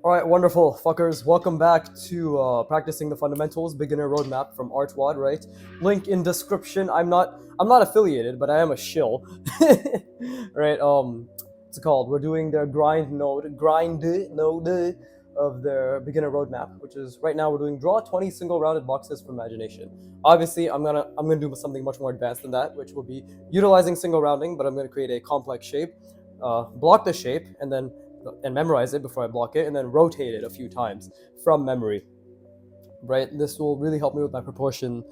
All right, wonderful fuckers. Welcome back to practicing the fundamentals beginner roadmap from artwod. Right, link in description. I'm not affiliated, but I am a shill. Right. What's it called? We're doing their grind node of their beginner roadmap, which is right now we're doing draw 20 single rounded boxes for imagination. Obviously, I'm gonna do something much more advanced than that, which will be utilizing single rounding, but I'm gonna create a complex shape, block the shape, and memorize it before I block it, and then rotate it a few times from memory. Right, this will really help me with my proportion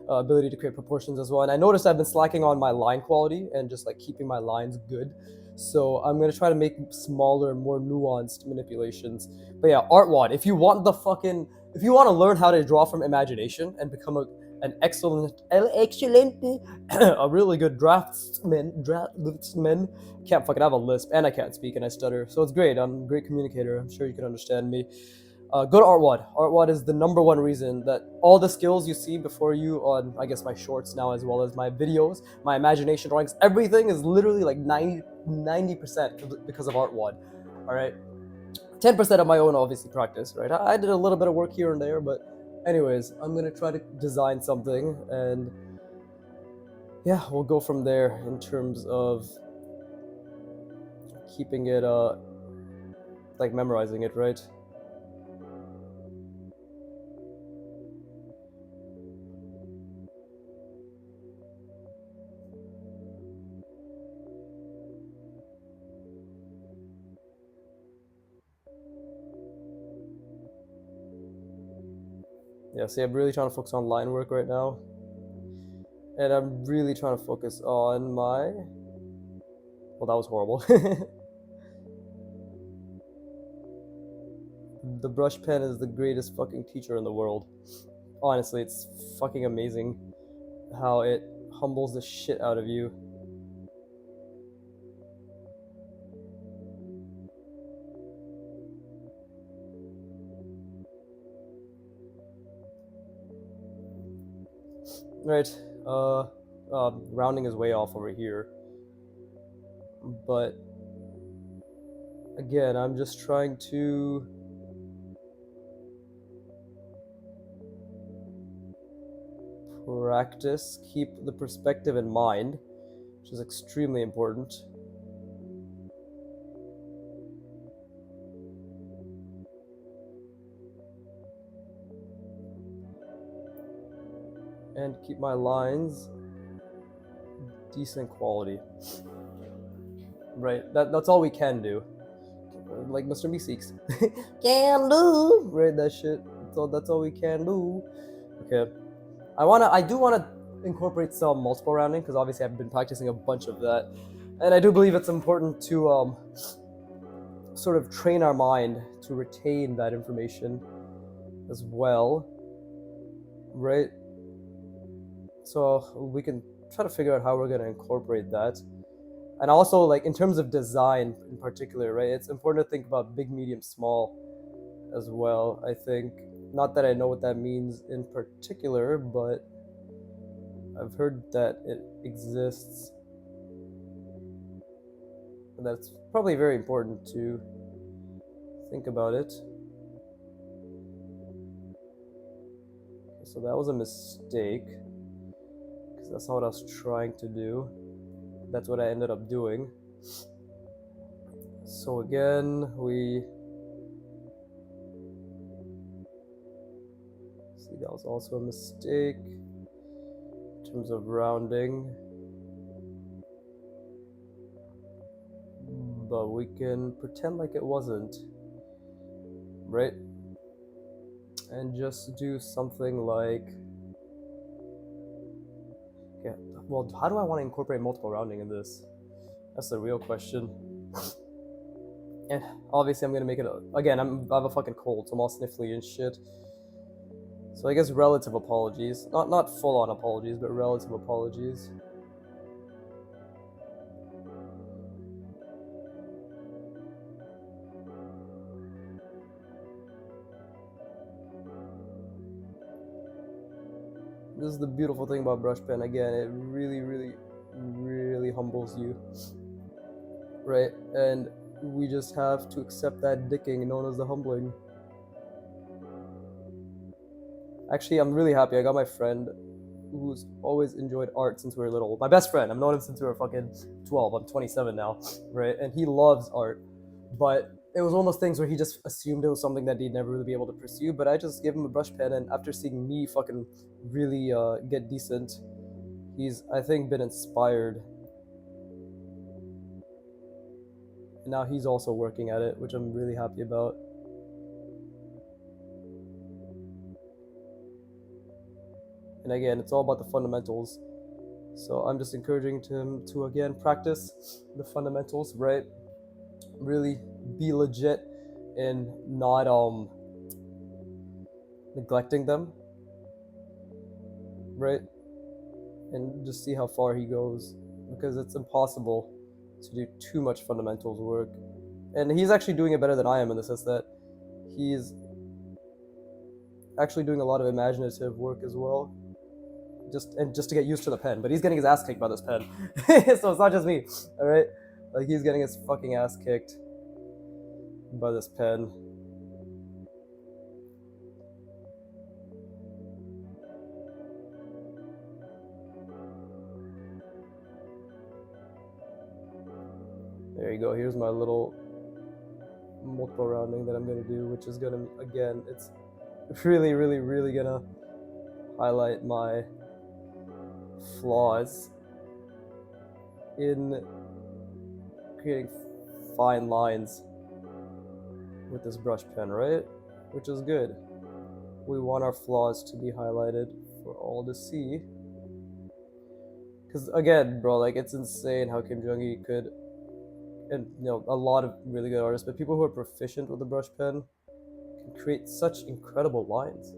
ability to create proportions as well. And I noticed I've been slacking on my line quality and just like keeping my lines good. So I'm gonna try to make smaller, more nuanced manipulations. But yeah, artwod. If you want to learn how to draw from imagination and become an a really good draftsman. Can't fucking have a lisp, and I can't speak, and I stutter. So it's great. I'm a great communicator. I'm sure you can understand me. Go to artwod. Artwod is the number one reason that all the skills you see before you on, I guess, my shorts now, as well as my videos, my imagination drawings, everything is literally like 90% because of artwod. All right, 10% of my own obviously practice. Right, I did a little bit of work here and there, but anyways, I'm gonna try to design something, and yeah, we'll go from there in terms of keeping it like memorizing it, right? Yeah, see, I'm really trying to focus on line work right now. And I'm really trying to focus on my... Well, that was horrible. The brush pen is the greatest fucking teacher in the world. Honestly, it's fucking amazing how it humbles the shit out of you. Right, rounding is way off over here. But again, I'm just trying to practice, keep the perspective in mind, which is extremely important. And keep my lines decent quality. Right, that's all we can do. Like Mr. Meeseeks. Can do! Right, that shit. That's all we can do. Okay. I do wanna incorporate some multiple rounding, because obviously I've been practicing a bunch of that. And I do believe it's important to sort of train our mind to retain that information as well. Right? So we can try to figure out how we're gonna incorporate that. And also, like, in terms of design in particular, right, it's important to think about big, medium, small as well, I think. Not that I know what that means in particular, but I've heard that it exists. And that's probably very important to think about it. So that was a mistake, because that's not what I was trying to do. That's what I ended up doing. So again, we see that was also a mistake in terms of rounding. But we can pretend like it wasn't, right? And just do something like... Yeah, well, how do I want to incorporate multiple rounding in this? That's the real question. And obviously I'm gonna make it again, I have a fucking cold, so I'm all sniffly and shit. So I guess relative apologies. Not full on apologies, but relative apologies. This is the beautiful thing about brush pen. Again, it really, really, really humbles you, right? And we just have to accept that dicking known as the humbling. Actually, I'm really happy. I got my friend who's always enjoyed art since we were little. My best friend. I've known him since we were fucking 12. I'm 27 now, right? And he loves art. But it was one of those things where he just assumed it was something that he'd never really be able to pursue. But I just gave him a brush pen, and after seeing me fucking really get decent, he's, I think, been inspired. And now he's also working at it, which I'm really happy about. And again, it's all about the fundamentals. So I'm just encouraging him to again practice the fundamentals, right? Really be legit and not neglecting them, right? And just see how far he goes, because it's impossible to do too much fundamentals work. And he's actually doing it better than I am in the sense that he's actually doing a lot of imaginative work as well, just to get used to the pen. But he's getting his ass kicked by this pen. So it's not just me, all right? Like, he's getting his fucking ass kicked by this pen. There you go. Here's my little multiple rounding that I'm gonna do, which is gonna, again, it's really, really, really gonna highlight my flaws in creating fine lines with this brush pen, right? Which is good. We want our flaws to be highlighted for all to see. Because again, bro, like, it's insane how Kim Jong-il could, and you know, a lot of really good artists, but people who are proficient with the brush pen can create such incredible lines.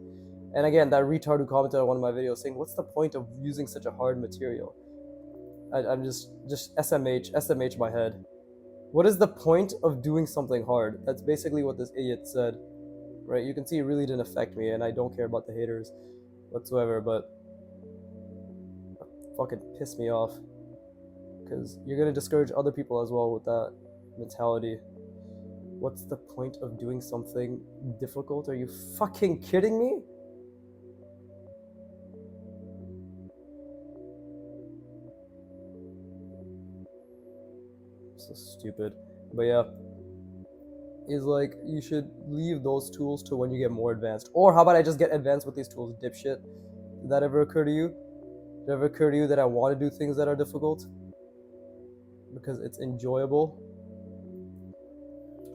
And again, that retard who commented on one of my videos saying, what's the point of using such a hard material? I'm just SMH my head. What is the point of doing something hard? That's basically what this idiot said, right? You can see it really didn't affect me, and I don't care about the haters whatsoever, but fucking piss me off, because you're gonna discourage other people as well with that mentality. What's the point of doing something difficult? Are you fucking kidding me? So stupid. But yeah, is like, you should leave those tools to when you get more advanced. Or how about I just get advanced with these tools, dipshit? Did that ever occur to you? Did it ever occur to you that I want to do things that are difficult because it's enjoyable?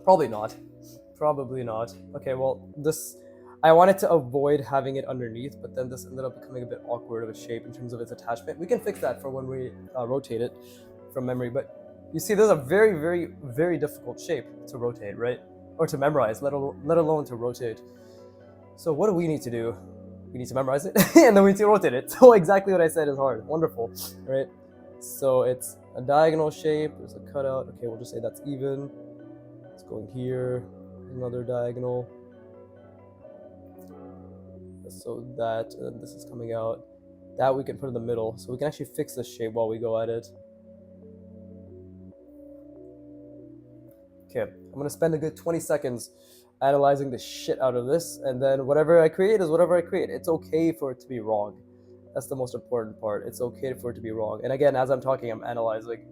Probably not. Probably not. Okay, well, this, I wanted to avoid having it underneath, but then this ended up becoming a bit awkward of a shape in terms of its attachment. We can fix that for when we rotate it from memory, but you see, this is a very, very, very difficult shape to rotate, right? Or to memorize, let alone to rotate. So what do we need to do? We need to memorize it, and then we need to rotate it. So exactly what I said is hard. Wonderful, right? So it's a diagonal shape, there's a cutout. Okay, we'll just say that's even. It's going here, another diagonal. So that, and this is coming out. That we can put in the middle, so we can actually fix this shape while we go at it. Okay, I'm gonna spend a good 20 seconds analyzing the shit out of this, and then whatever I create is whatever I create. It's okay for it to be wrong. That's the most important part. It's okay for it to be wrong. And again, as I'm talking, I'm analyzing,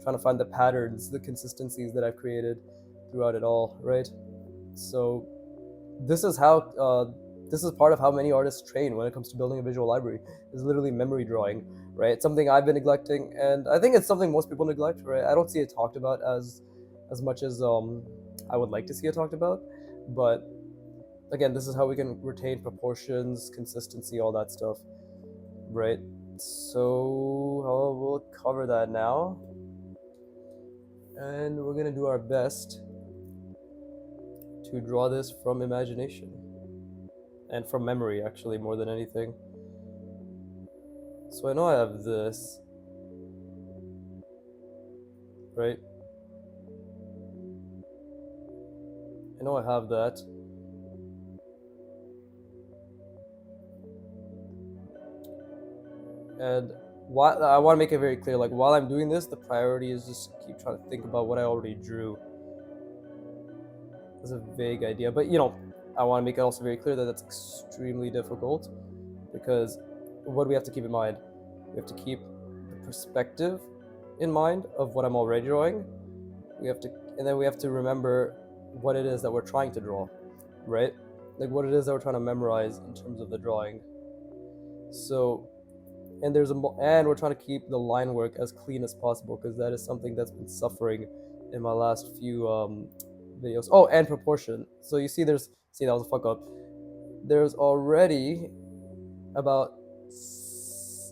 trying to find the patterns, the consistencies that I've created throughout it all, right? So this is how, this is part of how many artists train when it comes to building a visual library, is literally memory drawing, right? It's something I've been neglecting, and I think it's something most people neglect, right? I don't see it talked about as much as I would like to see it talked about, but again, this is how we can retain proportions, consistency, all that stuff, right? So we'll cover that now, and we're gonna do our best to draw this from imagination and from memory, actually, more than anything. So I know I have this, right? I know I have that. And while I want to make it very clear, like, while I'm doing this, the priority is just keep trying to think about what I already drew, as a vague idea, but you know, I want to make it also very clear that that's extremely difficult, because what do we have to keep in mind? We have to keep the perspective in mind of what I'm already drawing. And then we have to remember what it is that we're trying to draw, right? Like what it is that we're trying to memorize in terms of the drawing. So, and we're trying to keep the line work as clean as possible, because that is something that's been suffering in my last few videos. Oh, and proportion. So you see, that was a fuck up. There's already about,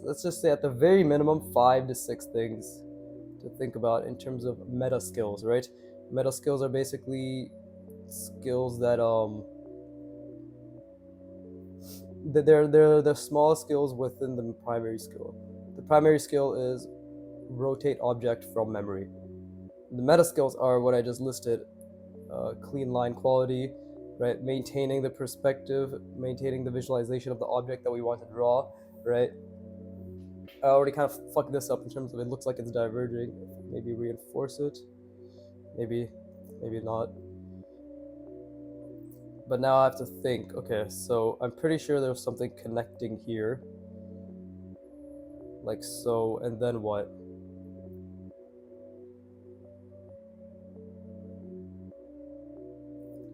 let's just say at the very minimum, 5 to 6 things to think about in terms of meta skills, right? Meta skills are basically skills that they're the small skills within the primary skill. The primary skill is rotate object from memory. The meta skills are what I just listed: clean line quality, right? Maintaining the perspective, maintaining the visualization of the object that we want to draw, right? I already kind of fucked this up in terms of it looks like it's diverging. Maybe reinforce it. Maybe not. But now I have to think. Okay, so I'm pretty sure there's something connecting here. Like so, and then what?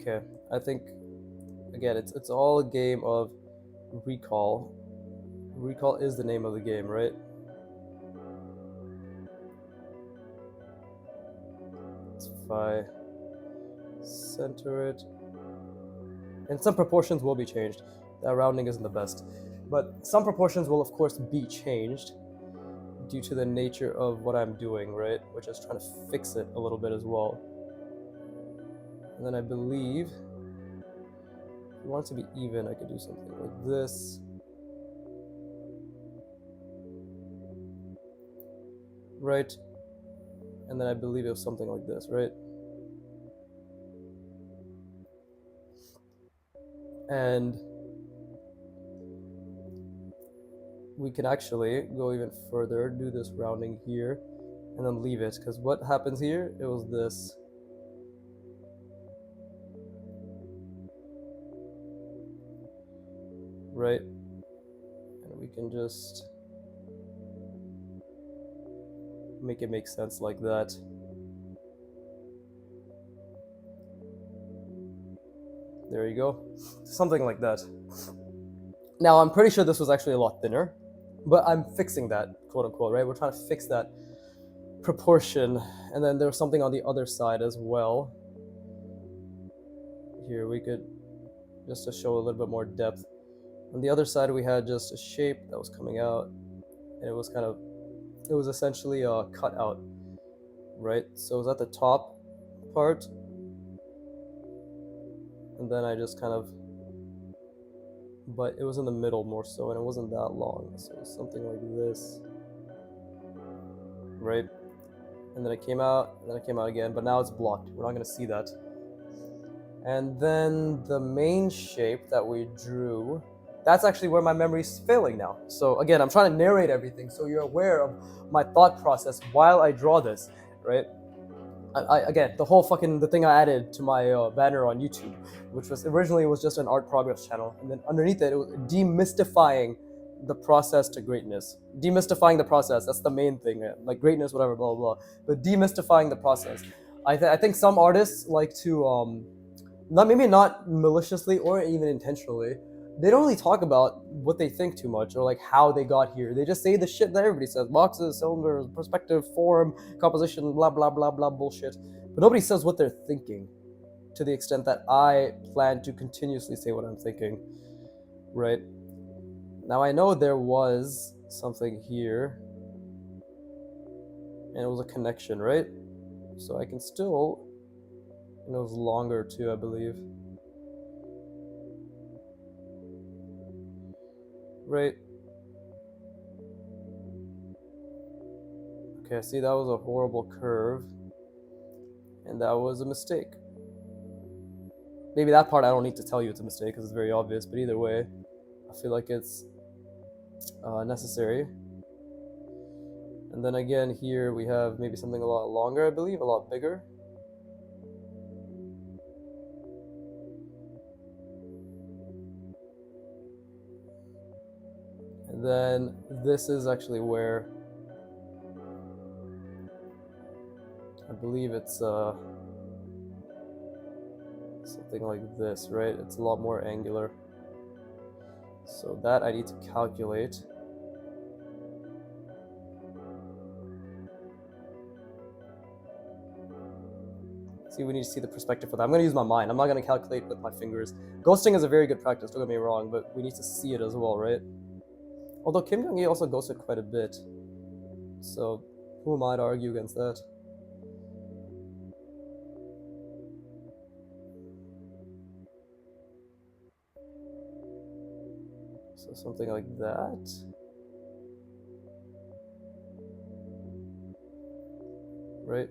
Okay, I think, again, it's all a game of recall. Recall is the name of the game, right? If I center it, and some proportions will be changed. That rounding isn't the best, but some proportions will of course be changed due to the nature of what I'm doing, right? Which is trying to fix it a little bit as well. And then I believe if you want it to be even, I could do something like this. Right? And then I believe it was something like this, right? And we can actually go even further, do this rounding here, and then leave it, because what happens here, it was this. Right? And we can just make it make sense like that. There you go. Something like that. Now, I'm pretty sure this was actually a lot thinner, but I'm fixing that, quote unquote, right? We're trying to fix that proportion. And then there's something on the other side as well. Here, we could, just to show a little bit more depth. On the other side, we had just a shape that was coming out, and it was essentially a cutout, right? So it was at the top part, and then I just kind of, but it was in the middle more so, and it wasn't that long, so it was something like this, right? And then it came out, and then it came out again, but now it's blocked. We're not going to see that. And then the main shape that we drew, that's actually where my memory's failing now. So again, I'm trying to narrate everything so you're aware of my thought process while I draw this, right? Again, the thing I added to my banner on YouTube, which was originally was just an art progress channel, and then underneath it, it was demystifying the process to greatness. Demystifying the process, that's the main thing, like greatness, whatever, blah, blah, blah. But demystifying the process. I think some artists like to, not maliciously or even intentionally, they don't really talk about what they think too much or like how they got here. They just say the shit that everybody says: boxes, cylinders, perspective, form, composition, blah blah blah blah bullshit. But nobody says what they're thinking, to the extent that I plan to continuously say what I'm thinking. Right? Now I know there was something here, and it was a connection, right? So I can still, and it was longer too, I believe. Right. Okay, see, that was a horrible curve, and that was a mistake. Maybe that part I don't need to tell you it's a mistake because it's very obvious, but either way, I feel like it's necessary. And then again, here we have maybe something a lot longer, I believe, a lot bigger. Then this is actually where I believe it's something like this, right? It's a lot more angular. So that I need to calculate. See, we need to see the perspective for that. I'm going to use my mind. I'm not going to calculate with my fingers. Ghosting is a very good practice, don't get me wrong, but we need to see it as well, right? Although Kim Jong-il also ghosted quite a bit. So who am I to argue against that? So something like that. Right?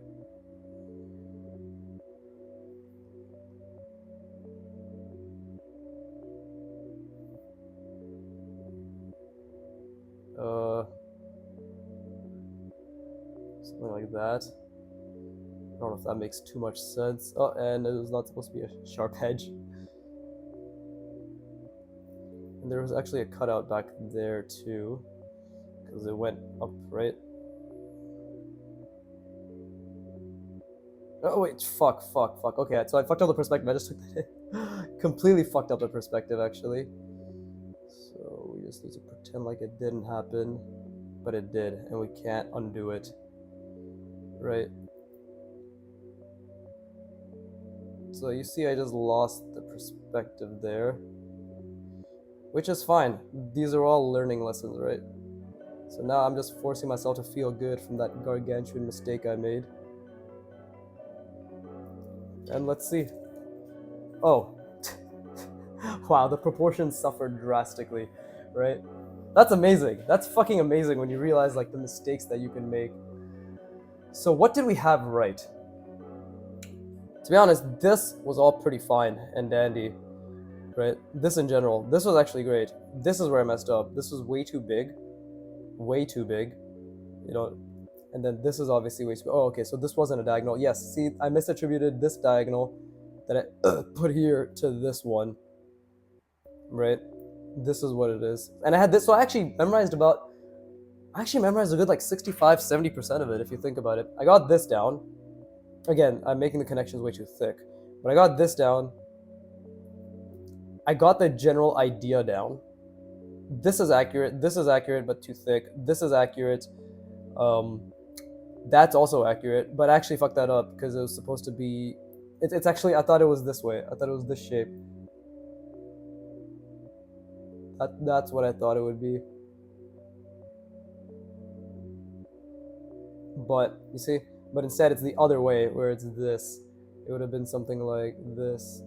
Something like that. I don't know if that makes too much sense. Oh, and it was not supposed to be a sharp edge. And there was actually a cutout back there too, because it went up, right? Oh wait, fuck. Okay, so I fucked up the perspective. I just took that in. Completely fucked up the perspective, actually. So we just need to pretend like it didn't happen, but it did, and we can't undo it. Right? So you see I just lost the perspective there. Which is fine. These are all learning lessons, right? So now I'm just forcing myself to feel good from that gargantuan mistake I made. And let's see. Oh. Wow, the proportions suffered drastically, right? That's amazing. That's fucking amazing when you realize like the mistakes that you can make. So what did we have right? To be honest, this was all pretty fine and dandy, right? This in general, this was actually great. This is where I messed up. This was way too big, you know, and then this is obviously way too, oh, okay, so this wasn't a diagonal. Yes, see, I misattributed this diagonal that I put here to this one, right? This is what it is. And I had this, so I actually memorized a good like 65-70% of it if you think about it. I got this down. Again, I'm making the connections way too thick, but I got this down. I got the general idea down. This is accurate, but too thick. This is accurate. That's also accurate, but I actually fucked that up because it was supposed to be, it's actually, I thought it was this way. I thought it was this shape. That's what I thought it would be. But you see, but instead it's the other way where it's this. It would have been something like this.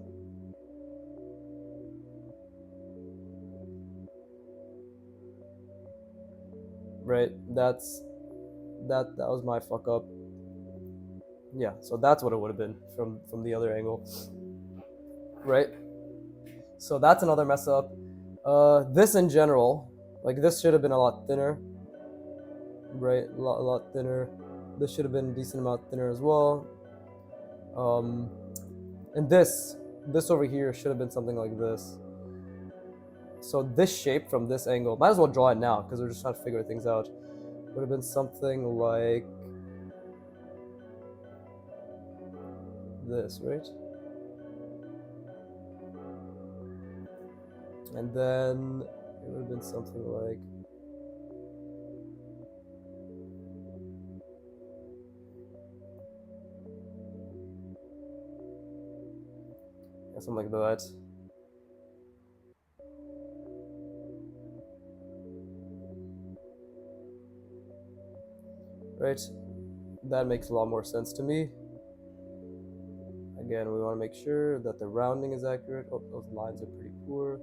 Right? That was my fuck up. Yeah, so that's what it would have been from the other angle. Right? So that's another mess up. This in general, like this should have been a lot thinner. Right? A lot thinner. This should have been a decent amount thinner as well. And this over here should have been something like this. So this shape from this angle, might as well draw it now because we're just trying to figure things out. Would have been something like this, right? And then it would have been something like something like that. Right? That makes a lot more sense to me. Again, we want to make sure that the rounding is accurate. Oh, those lines are pretty poor.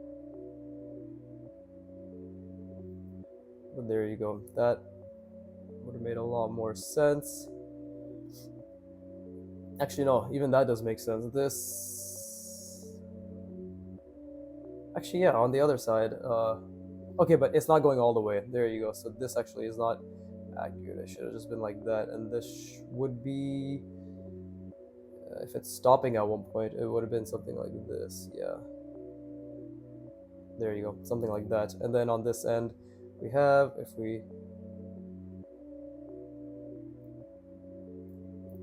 But there you go. That would have made a lot more sense. Actually, no, even that does make sense. This... Actually, yeah, on the other side. Okay, but it's not going all the way. There you go. So this actually is not accurate. It should have just been like that. And this would be... if it's stopping at one point, it would have been something like this. Yeah. There you go. Something like that. And then on this end, we have, if we,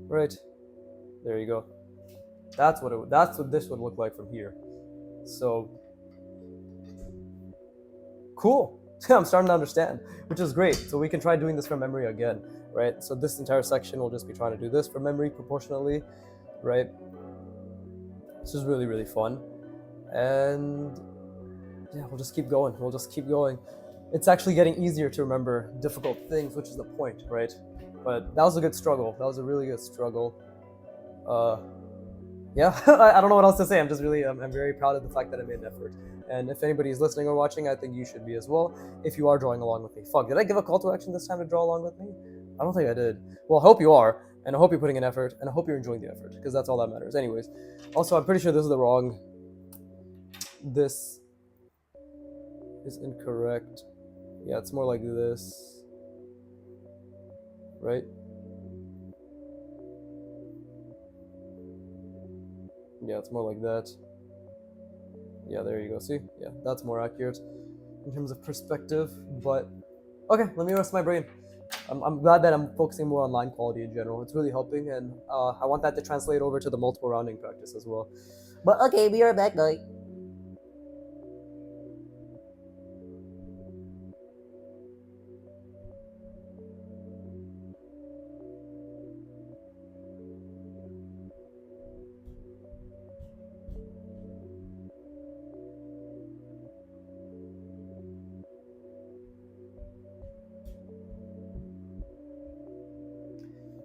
right, there you go. That's what this would look like from here. So cool. I'm starting to understand, which is great. So we can try doing this from memory again, right? So this entire section will just be trying to do this from memory proportionally, right? This is really, really fun. And yeah, we'll just keep going. We'll just keep going. It's actually getting easier to remember difficult things, which is the point, right? But that was a good struggle. That was a really good struggle. Yeah, I don't know what else to say. I'm very proud of the fact that I made an effort. And if anybody's listening or watching, I think you should be as well, if you are drawing along with me. Fuck, did I give a call to action this time to draw along with me? I don't think I did. Well, I hope you are, and I hope you're putting in effort, and I hope you're enjoying the effort, because that's all that matters. Anyways, also, I'm pretty sure this is the wrong... This is incorrect. Yeah, it's more like this. Right? Yeah, it's more like that. Yeah, there you go. See? Yeah, that's more accurate in terms of perspective. But okay, let me rest my brain. I'm glad that I'm focusing more on line quality in general. It's really helping, and I want that to translate over to the multiple rounding practice as well. But okay, be right back, guys.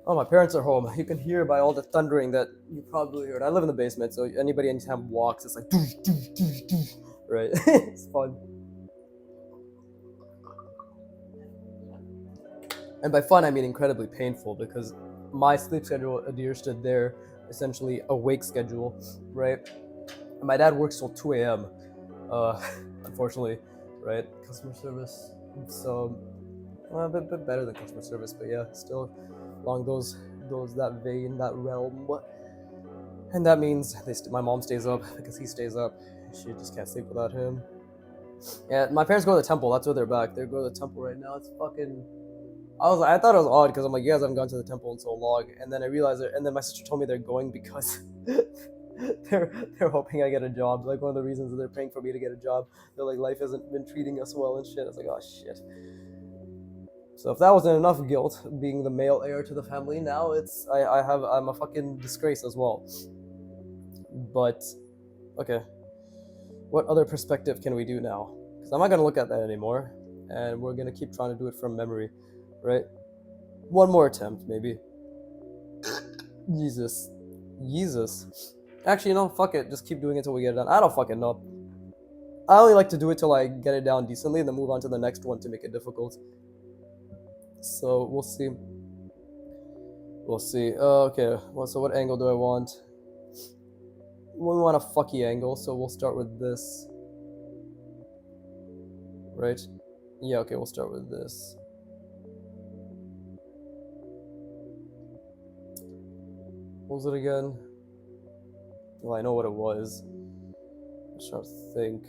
Oh, my parents are home. You can hear by all the thundering that you probably heard. I live in the basement, so anybody anytime walks, it's like, doof, doof, doof, doof, right? It's fun. And by fun, I mean incredibly painful, because my sleep schedule adheres to their essentially awake schedule, right? And my dad works till 2 a.m., unfortunately, right? Customer service. So, well, a bit better than customer service, but yeah, still along that vein, that realm. And that means my mom stays up because he stays up. She just can't sleep without him. Yeah, my parents go to the temple. That's where they're back. They go to the temple right now. It's fucking. I thought it was odd because I'm like, you guys haven't gone to the temple in so long, and then I realized it. And then my sister told me they're going because they're hoping I get a job. Like one of the reasons that they're praying for me to get a job. They're like, life hasn't been treating us well and shit. I was like, oh shit. So if that wasn't enough guilt, being the male heir to the family, now I'm a fucking disgrace as well. But okay, what other perspective can we do now? Because I'm not gonna look at that anymore, and we're gonna keep trying to do it from memory, right? One more attempt, maybe. Jesus. Actually, no, fuck it. Just keep doing it till we get it done. I don't fucking know. I only like to do it till I get it down decently, and then move on to the next one to make it difficult. So we'll see. We'll see. Okay. Well, so what angle do I want? We want a fucky angle, so we'll start with this. Right? Yeah. Okay. We'll start with this. What was it again? Well, I know what it was. I'm just trying to think.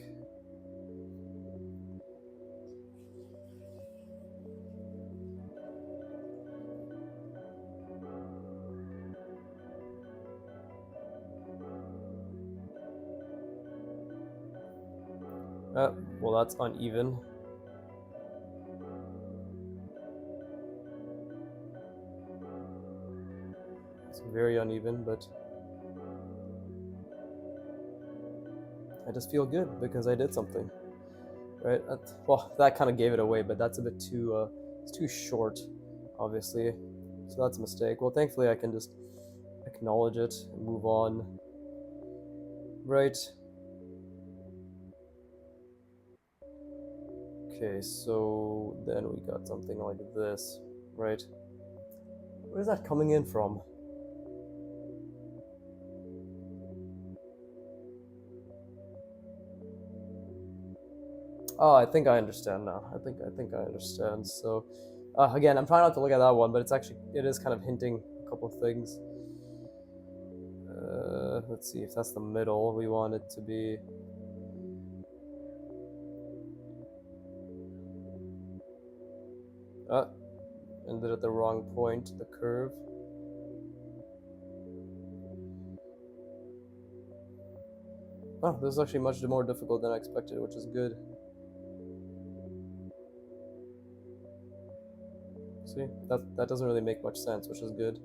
Well, that's uneven. It's very uneven, but I just feel good because I did something, right? Well, that kind of gave it away, but that's a bit too, it's too short, obviously. So that's a mistake. Well, thankfully I can just acknowledge it and move on, right? Okay, so then we got something like this, right? Where's that coming in from? Oh, I think I understand now. I think I understand. So, again, I'm trying not to look at that one, but it is kind of hinting a couple of things. Let's see if that's the middle. We want it to be. Ah, ended at the wrong point, the curve. Oh, this is actually much more difficult than I expected, which is good. See, that doesn't really make much sense, which is good.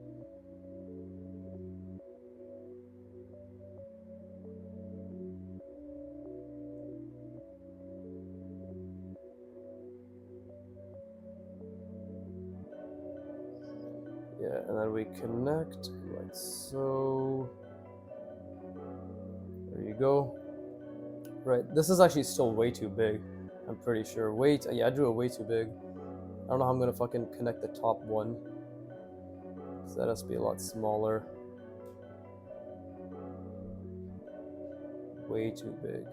Yeah, and then we connect like so. There you go. Right, this is actually still way too big. I'm pretty sure. Wait, yeah, I drew it way too big. I don't know how I'm gonna fucking connect the top one. So that has to be a lot smaller. Way too big.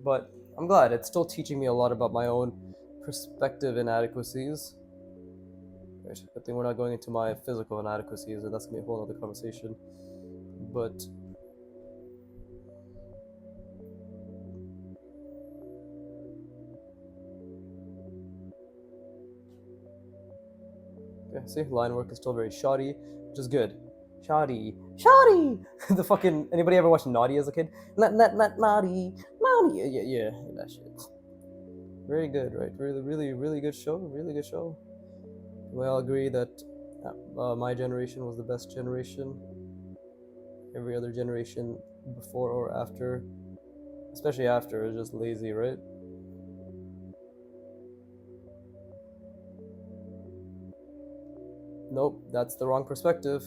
But I'm glad it's still teaching me a lot about my own perspective inadequacies. Right, good thing we're not going into my physical inadequacies, and that's gonna be a whole other conversation. But yeah, see, line work is still very shoddy, which is good. Shoddy, shoddy. The fucking anybody ever watched Naughty as a kid? Not naughty, naughty. Yeah, that shit. Very good, right? Really good show. Really good show. We all agree that my generation was the best generation. Every other generation before or after, especially after, is just lazy, right? Nope, that's the wrong perspective.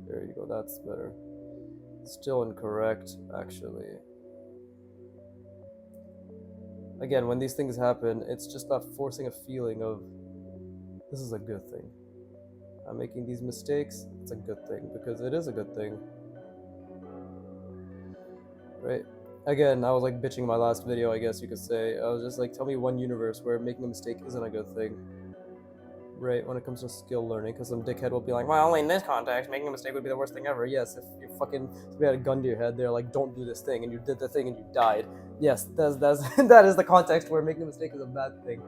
There you go, that's better. Still incorrect, actually. Again, when these things happen, it's just about forcing a feeling of this is a good thing. I'm making these mistakes, it's a good thing, because it is a good thing. Right? Again, I was like bitching my last video, I guess you could say. I was just like, tell me one universe where making a mistake isn't a good thing. Right, when it comes to skill learning, because some dickhead will be like, well, only in this context, making a mistake would be the worst thing ever. Yes, if you fucking somebody had a gun to your head, they're like, don't do this thing, and you did the thing and you died. Yes, that's that is the context where making a mistake is a bad thing.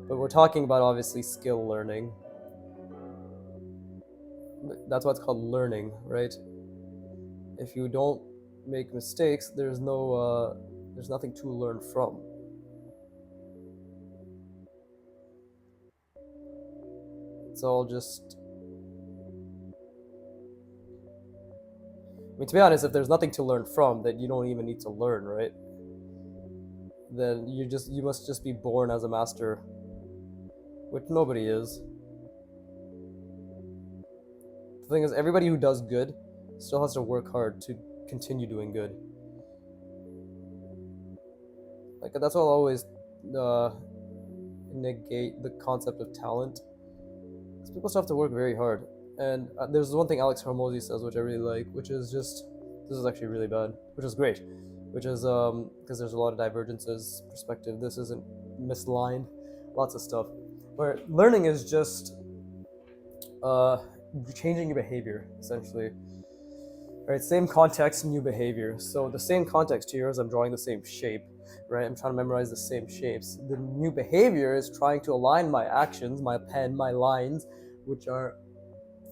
But we're talking about obviously skill learning. That's why it's called learning, right? If you don't make mistakes, there's nothing to learn from. It's all just. I mean, to be honest, if there's nothing to learn from, then you don't even need to learn, right? Then you must just be born as a master, which nobody is. The thing is, everybody who does good still has to work hard to continue doing good. Like that's what I'll always negate the concept of talent. Because people still have to work very hard. And there's one thing Alex Hormozy says, which I really like, which is just this is actually really bad, which is great, which is because there's a lot of divergences, perspective. This isn't misaligned, lots of stuff. Where learning is just changing your behavior essentially. Right, same context, new behavior. So the same context here is I'm drawing the same shape, right? I'm trying to memorize the same shapes. The new behavior is trying to align my actions, my pen, my lines, which are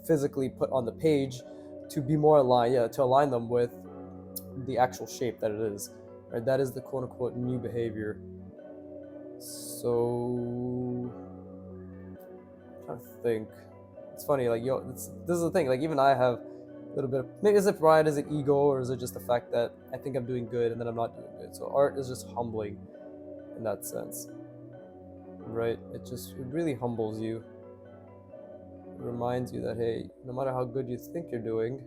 physically put on the page, to be more aligned, to align them with the actual shape that it is. Right, that is the quote unquote new behavior. So I'm trying to think. It's funny, like this is the thing. Like even I have a little bit of maybe is it pride, is it ego, or is it just the fact that I think I'm doing good and then I'm not doing good? So art is just humbling in that sense, right? It really humbles you. It reminds you that hey, no matter how good you think you're doing,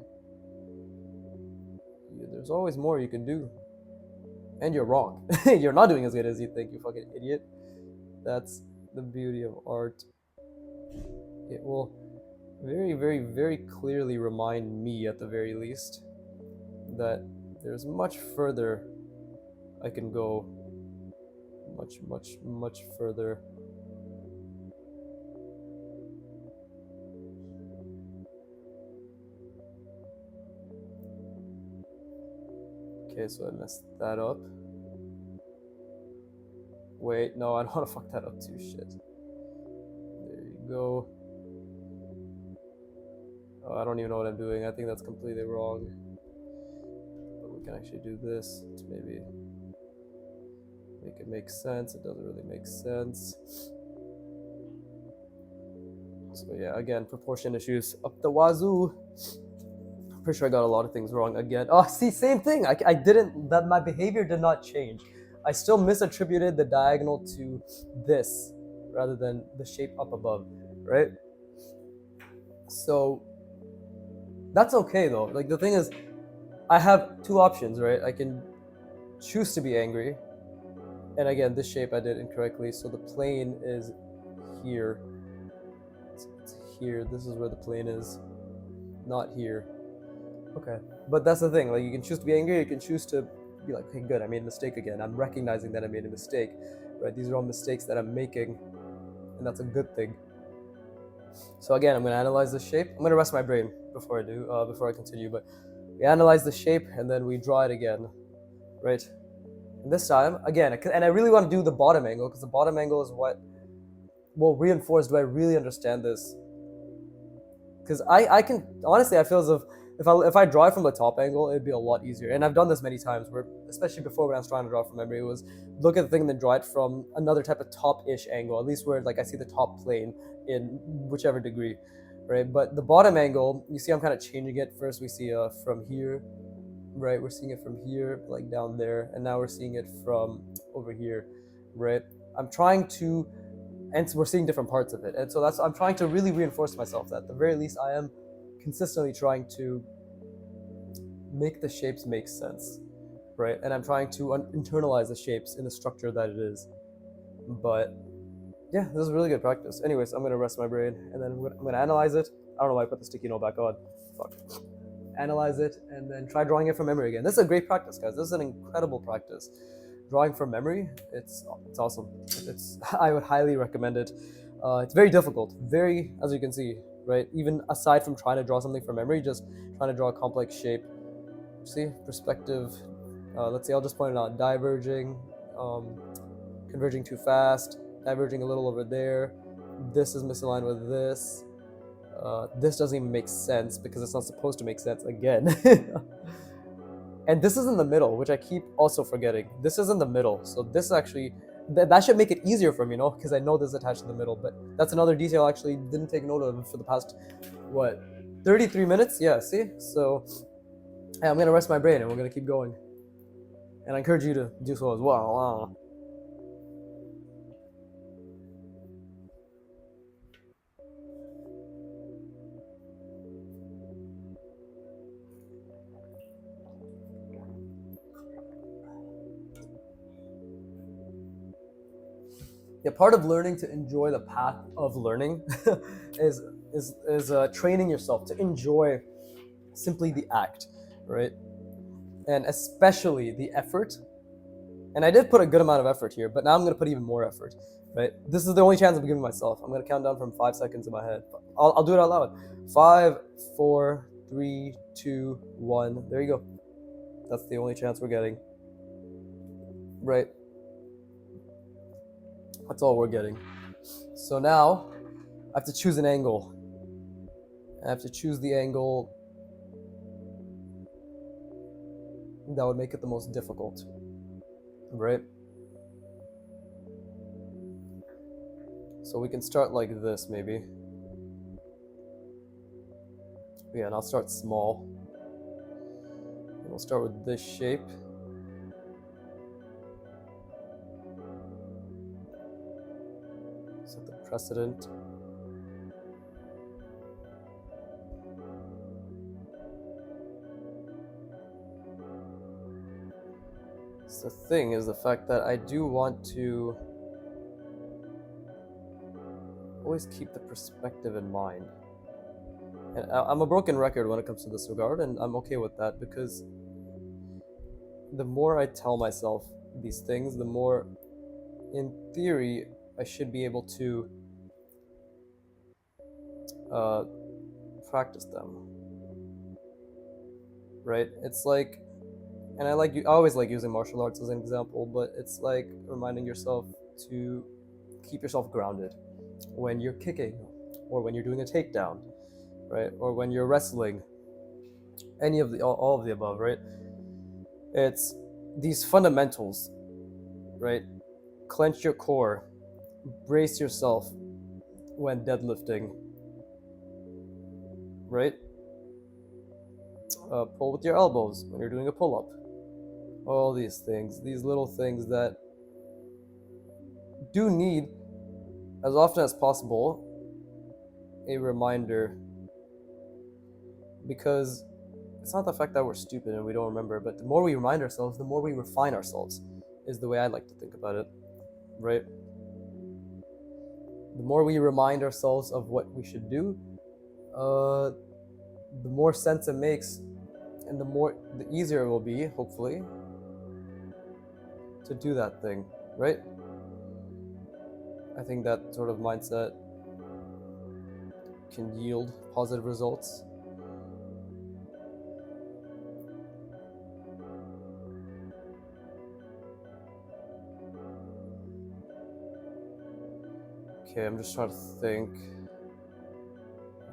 there's always more you can do, and you're wrong. You're not doing as good as you think, you fucking idiot. That's the beauty of art. It will very clearly remind me, at the very least, that there's much further I can go. Much further. Okay, so I messed that up. Wait, no, I don't want to fuck that up too. Shit. There you go. Oh, I don't even know what I'm doing. I think that's completely wrong. But we can actually do this to maybe make it make sense. It doesn't really make sense. So yeah, again, proportion issues up the wazoo. Pretty sure I got a lot of things wrong again. Oh, see, same thing. I didn't, that my behavior did not change. I still misattributed the diagonal to this rather than the shape up above, right? So that's okay though. Like the thing is, I have two options, right? I can choose to be angry. And again, this shape I did incorrectly. So the plane is here. It's here. This is where the plane is, not here. Okay. But that's the thing. Like you can choose to be angry. You can choose to be like, okay, good. I made a mistake again. I'm recognizing that I made a mistake, right? These are all mistakes that I'm making, and that's a good thing. So again, I'm going to analyze the shape. I'm going to rest my brain before I continue. But we analyze the shape and then we draw it again, right? And this time, again, and I really want to do the bottom angle because the bottom angle is what will reinforce, do I really understand this? Because I can, honestly, I feel as if I draw it from the top angle, it'd be a lot easier. And I've done this many times where, especially before when I was trying to draw from memory, it was look at the thing and then draw it from another type of top-ish angle, at least where like I see the top plane in whichever degree, right? But the bottom angle, you see I'm kind of changing it. First we see from here, right? We're seeing it from here, like down there, and now we're seeing it from over here, right? I'm trying to, and we're seeing different parts of it, and so I'm trying to really reinforce myself that at the very least I am consistently trying to make the shapes make sense, right? And I'm trying to internalize the shapes in the structure that it is. But yeah, this is really good practice. Anyways, I'm gonna rest my brain and then I'm gonna analyze it. I don't know why I put the sticky note back on. Fuck. Analyze it and then try drawing it from memory again. This is a great practice, guys. This is an incredible practice. Drawing from memory, it's awesome. I would highly recommend it. It's very difficult, very, as you can see, right? Even aside from trying to draw something from memory, just trying to draw a complex shape. See, perspective. Let's see, I'll just point it out. Diverging, converging too fast, diverging a little over there. This is misaligned with this. This doesn't even make sense because it's not supposed to make sense again. And this is in the middle, which I keep also forgetting. This is in the middle, so this actually, that should make it easier for me, because I know this is attached to the middle, but that's another detail I actually didn't take note of for the past, 33 minutes? Yeah, see? So, I'm going to rest my brain and we're going to keep going. And I encourage you to do so as well. Wow. Yeah, part of learning to enjoy the path of learning is training yourself to enjoy simply the act, right? And especially the effort. And I did put a good amount of effort here, but now I'm going to put even more effort, right? This is the only chance I'm giving myself. I'm going to count down from 5 seconds in my head. I'll do it out loud. 5, 4, 3, 2, 1. There you go. That's the only chance we're getting, right? That's all we're getting. So now I have to choose an angle. I have to choose the angle that would make it the most difficult, right? So we can start like this maybe. Yeah, and I'll start small. And we'll start with this shape. Set the precedent. So the thing is the fact that I do want to always keep the perspective in mind. And I'm a broken record when it comes to this regard, and I'm okay with that because the more I tell myself these things, the more, in theory, I should be able to practice them, right? It's like, and I always like using martial arts as an example, but it's like reminding yourself to keep yourself grounded when you're kicking, or when you're doing a takedown, right? Or when you're wrestling, any of the all of the above, right? It's these fundamentals, right? Clench your core, brace yourself when deadlifting, right? Pull with your elbows when you're doing a pull-up. All these things, these little things that do need, as often as possible, a reminder, because it's not the fact that we're stupid and we don't remember, but the more we remind ourselves, the more we refine ourselves, is the way I like to think about it, right? The more we remind ourselves of what we should do, the more sense it makes, and the easier it will be, hopefully, to do that thing, right? I think that sort of mindset can yield positive results. Okay, I'm just trying to think.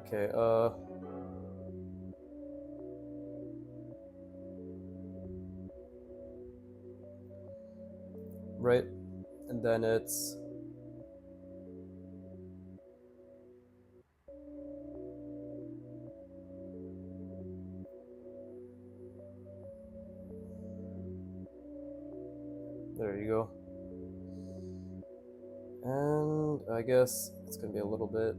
Okay, right, and then it's there you go. And I guess it's gonna be a little bit,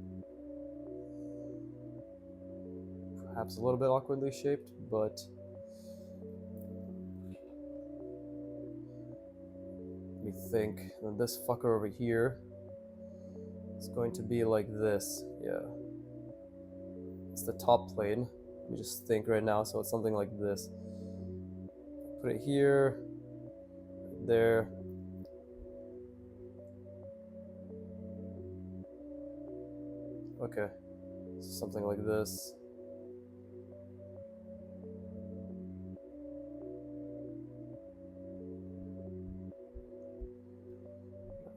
perhaps a little bit awkwardly shaped, but let me think. And this fucker over here is going to be like this. Yeah, it's the top plane. Let me just think right now. So it's something like this. Put it here, there. Okay, so something like this.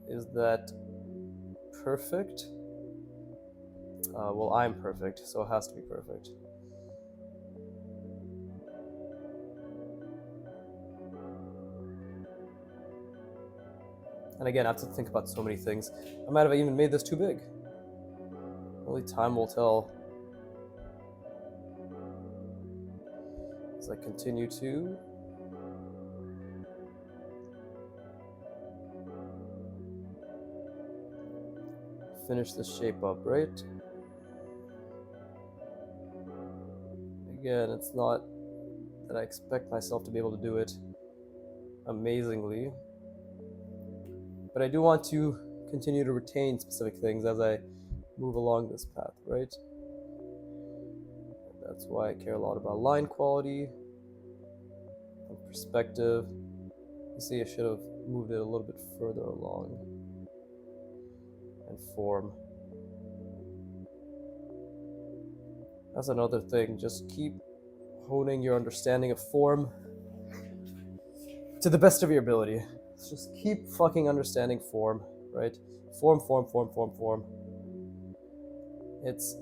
Is that perfect? Well, I'm perfect, so it has to be perfect. And again, I have to think about so many things. I might have even made this too big. Only time will tell. As I continue to finish this shape up, right? Again, it's not that I expect myself to be able to do it amazingly, but I do want to continue to retain specific things as I move along this path, right? That's why I care a lot about line quality and perspective. You see, I should have moved it a little bit further along. And form. That's another thing. Just keep honing your understanding of form to the best of your ability. Just keep fucking understanding form, right? Form, form, form, form, form. It's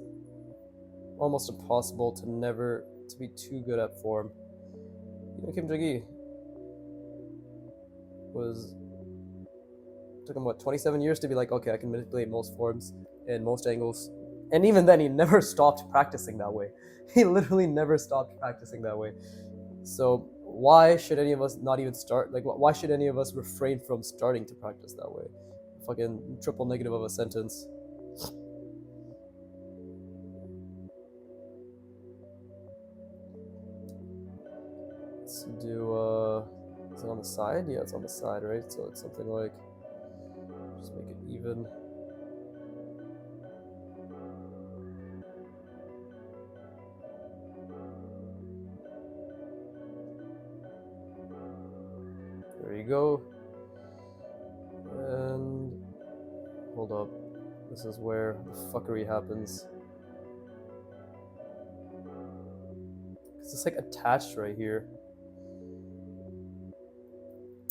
almost impossible to be too good at form. You know, Kim Jong-gi took him 27 years to be like, okay, I can manipulate most forms and most angles. And even then, he never stopped practicing that way. He literally never stopped practicing that way. So why should any of us not even start? Like, why should any of us refrain from starting to practice that way? Fucking triple negative of a sentence. Let's do, is it on the side? Yeah, it's on the side, right? So it's something like, just make it even. There you go. And hold up. This is where the fuckery happens. Cause it's like attached right here.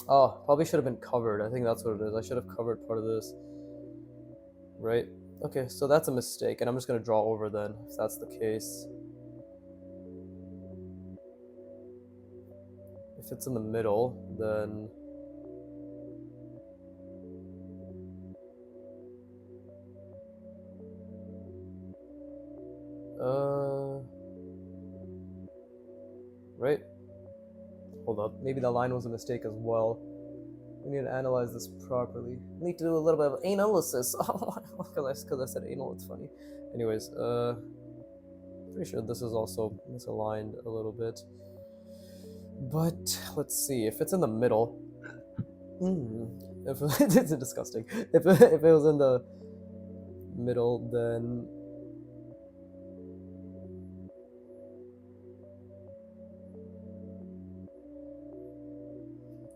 Oh, probably should have been covered. I think that's what it is. I should have covered part of this. Right? Okay, so that's a mistake, and I'm just gonna draw over then, if that's the case. If it's in the middle, then... Right? Hold up. Maybe the line was a mistake as well. We need to analyze this properly. We need to do a little bit of analysis. Because I said anal, it's funny. Anyways, pretty sure this is also misaligned a little bit. But let's see. If it's in the middle, if it's disgusting. If it was in the middle, then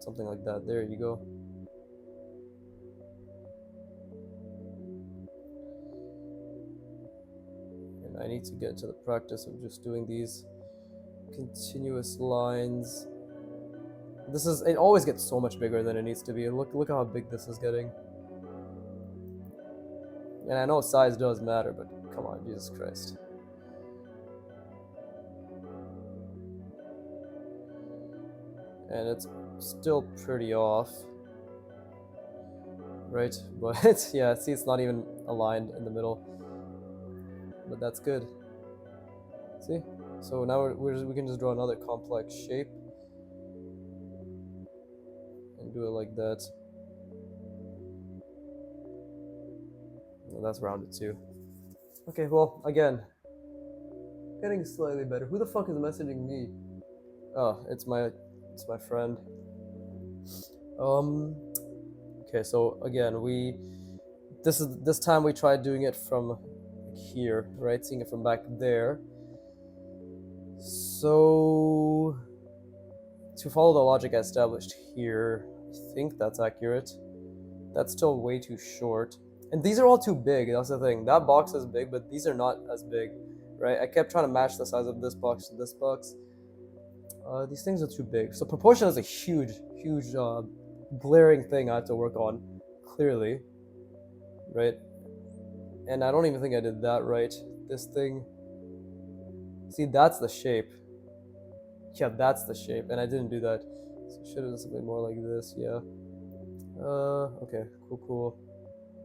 something like that. There you go. And I need to get into the practice of just doing these continuous lines. This is, it always gets so much bigger than it needs to be. Look how big this is getting. And I know size does matter, but come on, Jesus Christ. And it's still pretty off. Right? But yeah, see, it's not even aligned in the middle. But that's good. See? So now we can just draw another complex shape. And do it like that. Well, that's rounded too. Okay, well, again, getting slightly better. Who the fuck is messaging me? Oh, it's my friend. Okay, so again, this time we tried doing it from here, right? Seeing it from back there. So to follow the logic I established here, I think that's accurate. That's still way too short. And these are all too big, that's the thing. That box is big, but these are not as big, right? I kept trying to match the size of this box to this box. These things are too big. So proportion is a huge, glaring thing I have to work on, clearly, right? And I don't even think I did that right. This thing, see, that's the shape. Yeah, that's the shape, and I didn't do that. So it should have done something more like this, yeah. Okay, cool.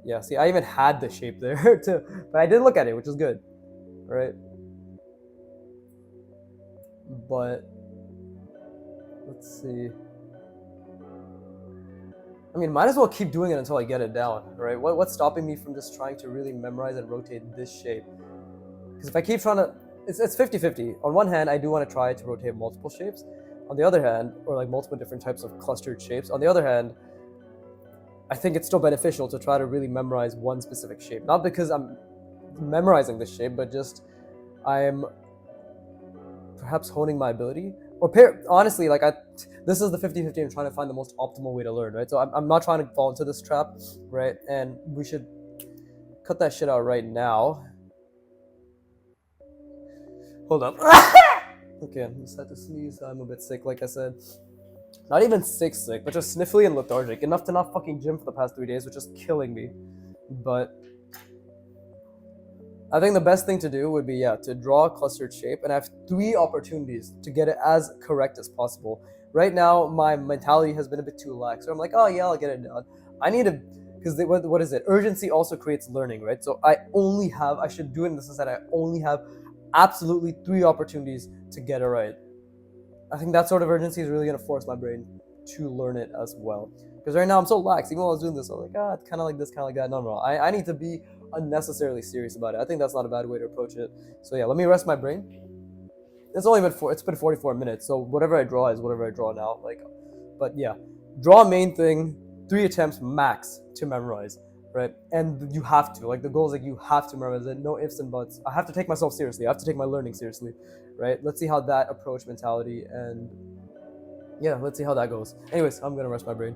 Yeah, see, I even had the shape there, too, but I did look at it, which is good, right? But let's see. I mean, might as well keep doing it until I get it down, right? What's stopping me from just trying to really memorize and rotate this shape? Because if I keep trying to, it's 50-50. On one hand, I do want to try to rotate multiple shapes. On the other hand, or like multiple different types of clustered shapes. On the other hand, I think it's still beneficial to try to really memorize one specific shape. Not because I'm memorizing this shape, but just I'm perhaps honing my ability. Or honestly, like this is the 50-50. I'm trying to find the most optimal way to learn, right? So I'm not trying to fall into this trap, right? And we should cut that shit out right now. Hold up. Okay, I just had to sneeze. I'm a bit sick, like I said. Not even sick, but just sniffly and lethargic. Enough to not fucking gym for the past 3 days, which is killing me. But I think the best thing to do would be, yeah, to draw a clustered shape, and I have 3 opportunities to get it as correct as possible. Right now, my mentality has been a bit too lax. So I'm like, oh yeah, I'll get it done. I need to, because what is it? Urgency also creates learning, right? So I should do it in the sense that I only have absolutely 3 opportunities to get it right. I think that sort of urgency is really going to force my brain to learn it as well. Because right now I'm so lax. Even while I was doing this, I was like, it's kind of like this, kind of like that. No. I need to be unnecessarily serious about it. I think that's not a bad way to approach it. So yeah, let me rest my brain. It's been 44 minutes. So whatever I draw is whatever I draw now. But yeah, draw main thing, 3 attempts max to memorize. Right? And you have to, like, the goal is like you have to memorize it, no ifs and buts. I have to take myself seriously. I have to take my learning seriously, right? Let's see how that approach mentality, and yeah, let's see how that goes. Anyways, I'm gonna rest my brain.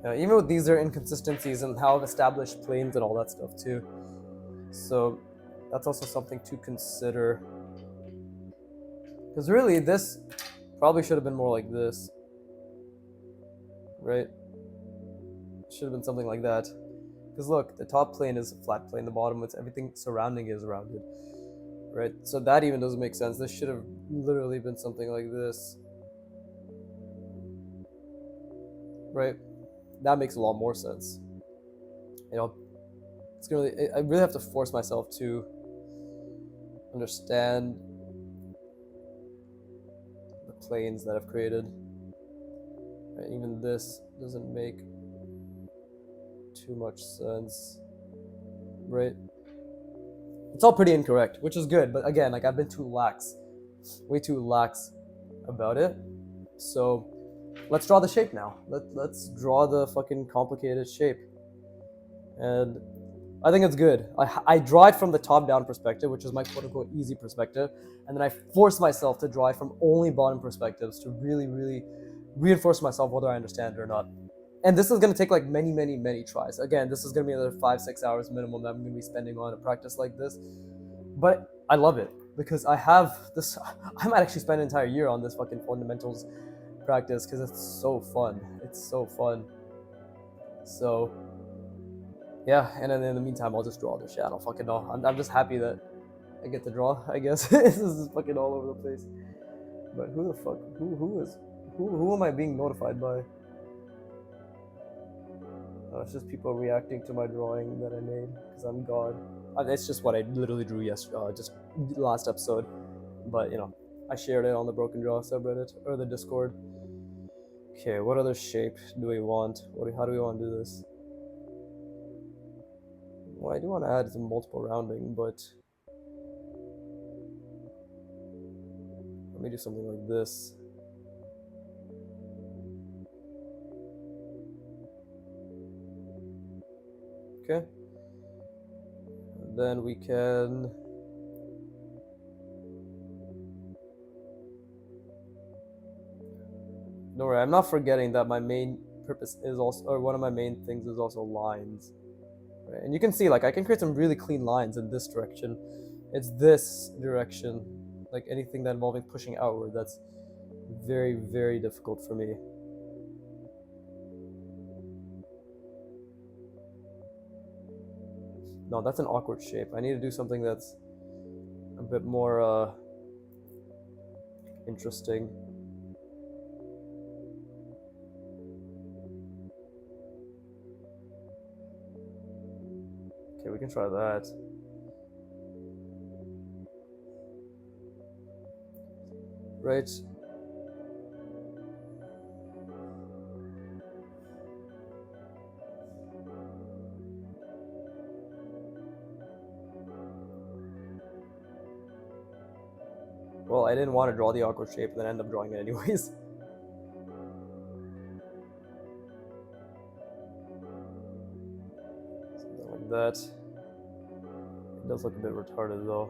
Even with these, there are inconsistencies in how I've established planes and all that stuff too. So that's also something to consider. Because really, this probably should have been more like this, right? Should have been something like that. Because look, the top plane is a flat plane, the bottom, it's everything surrounding is rounded, right? So that even doesn't make sense. This should have literally been something like this, right? That makes a lot more sense. It's gonna really, I really have to force myself to understand the planes that I've created. Right? Even this doesn't make too much sense, right? It's all pretty incorrect, which is good, but again, like I've been too lax, way too lax about it. So let's draw the shape now. Let's draw the fucking complicated shape. And I think it's good. I draw it from the top-down perspective, which is my quote-unquote easy perspective, and then I force myself to draw it from only bottom perspectives to really, really reinforce myself whether I understand it or not. And this is going to take like many, many, many tries. Again, this is going to be another 5-6 hours minimum that I'm going to be spending on a practice like this. But I love it because I have this. I might actually spend an entire year on this fucking fundamentals practice because it's so fun. It's so fun. So yeah, and then in the meantime, I'll just draw the shit. I don't fucking know. I'm just happy that I get to draw. I guess this is fucking all over the place. But who the fuck? Who am I being notified by? It's just people reacting to my drawing that I made because I'm God. It's just what I literally drew just last episode. But I shared it on the Broken Draw subreddit or the Discord. Okay, what other shape do we want? How do we want to do this? Well, I do want to add some multiple rounding, but let me do something like this. Okay. And then we can don't worry, I'm not forgetting that my main purpose is also, or one of my main things is also lines. Right? And you can see, like, I can create some really clean lines in this direction. It's this direction, like anything that involving pushing outward, that's very, very difficult for me. No, that's an awkward shape. I need to do something that's a bit more interesting. Okay, we can try that. Right. Well, I didn't want to draw the awkward shape, and then end up drawing it anyways. Something like that. It does look a bit retarded though.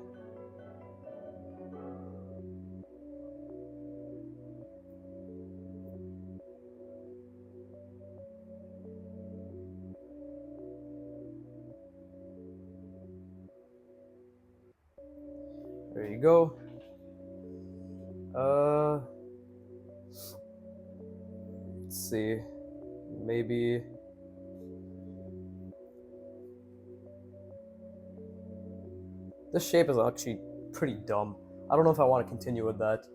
There you go. Let's see. Maybe this shape is actually pretty dumb. I don't know if I want to continue with that.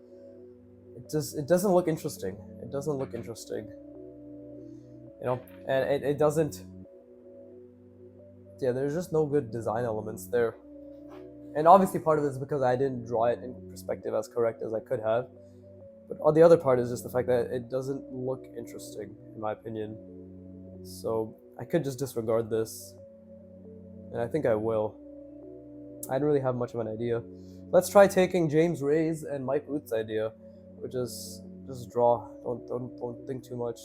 It doesn't look interesting. It doesn't look interesting. And it doesn't. Yeah, there's just no good design elements there. And obviously part of it is because I didn't draw it in perspective as correct as I could have. But the other part is just the fact that it doesn't look interesting, in my opinion. So I could just disregard this. And I think I will. I don't really have much of an idea. Let's try taking James Ray's and Mike Root's idea, which is just draw. Don't think too much.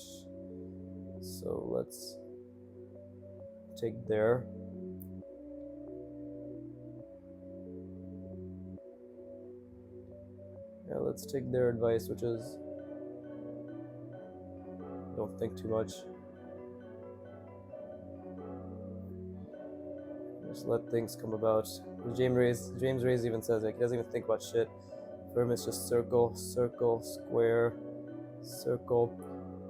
So let's take there. Yeah, let's take their advice, which is don't think too much. Just let things come about. James Reyes even says like he doesn't even think about shit. For him, it's just circle, circle, square, circle.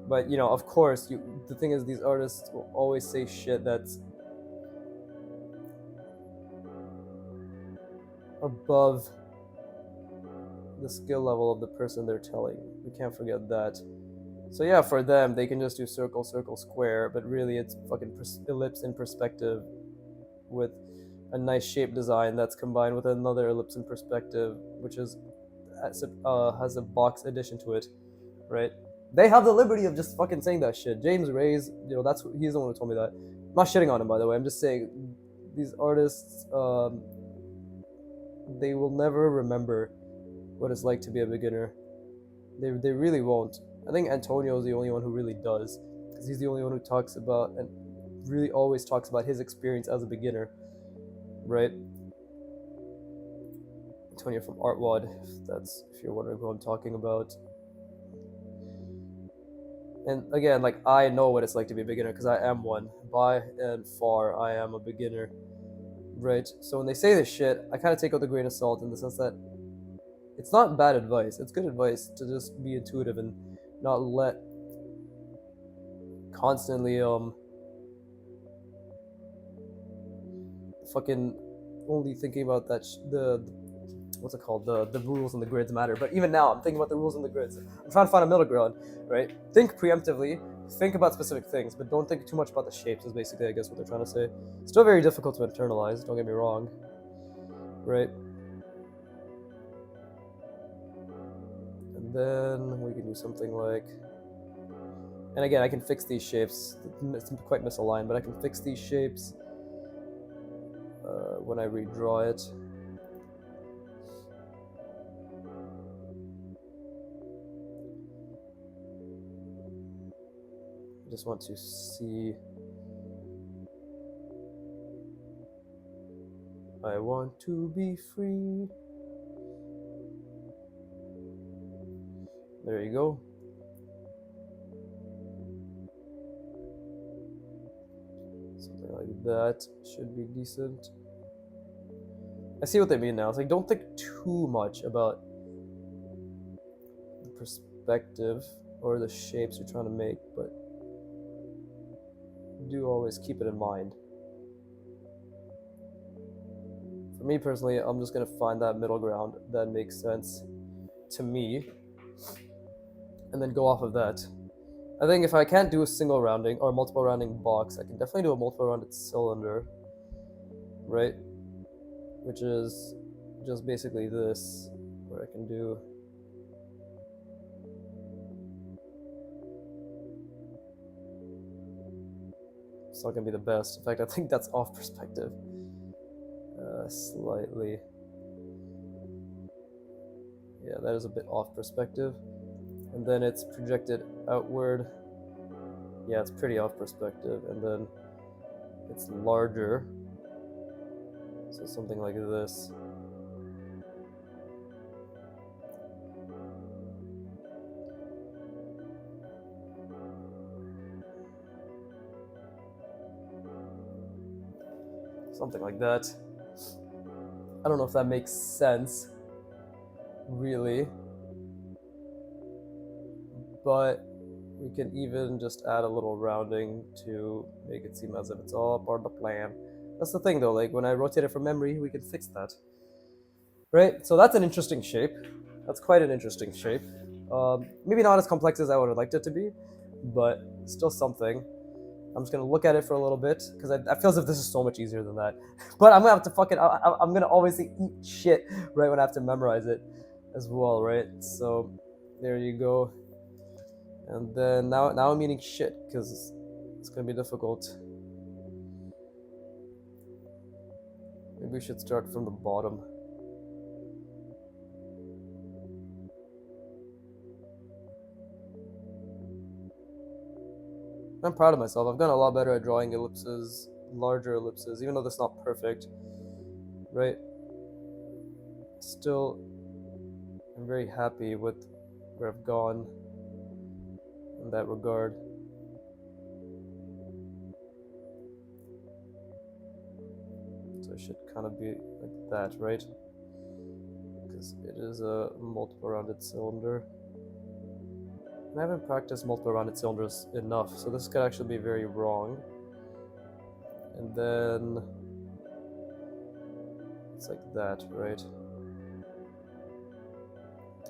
But you know, of course, the thing is, these artists will always say shit that's above the skill level of the person they're telling. We can't forget that. So yeah, for them, they can just do circle, circle, square, but really it's fucking ellipse in perspective with a nice shape design that's combined with another ellipse in perspective, which is has a box addition to it, right? They have the liberty of just fucking saying that shit. James Reyes, you know, he's the one who told me that. I'm not shitting on him, by the way. I'm just saying these artists, they will never remember what it's like to be a beginner. They really won't. I think Antonio is the only one who really does, because he's the only one who talks about and really always talks about his experience as a beginner, right? Antonio from Artwod, if you're wondering who I'm talking about. And again, like, I know what it's like to be a beginner because I am one. By and far, I am a beginner, right? So when they say this shit, I kind of take it with a grain of salt in the sense that it's not bad advice. It's good advice to just be intuitive and not let constantly fucking only thinking about that the what's it called, the rules and the grids matter. But even now I'm thinking about the rules and the grids. I'm trying to find a middle ground, right? Think preemptively, think about specific things, but don't think too much about the shapes is basically, I guess, what they're trying to say. Still very difficult to internalize, don't get me wrong, right? And then we can do something like, and again, I can fix these shapes. It's quite misaligned, but I can fix these shapes when I redraw it. I just want to see. I want to be free. There you go. Something like that should be decent. I see what they mean now. It's like, don't think too much about the perspective or the shapes you're trying to make, but do always keep it in mind. For me personally, I'm just gonna find that middle ground that makes sense to me, and then go off of that. I think if I can't do a single rounding or multiple rounding box, I can definitely do a multiple rounded cylinder, right? Which is just basically this, where I can do it's not gonna be the best. In fact, I think that's off perspective slightly. Yeah, that is a bit off perspective. And then it's projected outward. Yeah, it's pretty off perspective. And then it's larger. So something like this. Something like that. I don't know if that makes sense, really. But we can even just add a little rounding to make it seem as if it's all part of the plan. That's the thing though, like when I rotate it from memory, we can fix that. Right? So that's an interesting shape. That's quite an interesting shape. Maybe not as complex as I would have liked it to be, but still something. I'm just gonna look at it for a little bit because I feel as if this is so much easier than that. But I'm gonna have to I'm gonna obviously eat shit right when I have to memorize it as well, right? So there you go. And then now I'm eating shit because it's gonna be difficult. Maybe we should start from the bottom. I'm proud of myself. I've gotten a lot better at drawing ellipses, larger ellipses, even though that's not perfect, right? Still, I'm very happy with where I've gone in that regard. So it should kind of be like that, right? Because it is a multiple rounded cylinder. And I haven't practiced multiple rounded cylinders enough, so this could actually be very wrong. And then it's like that, right?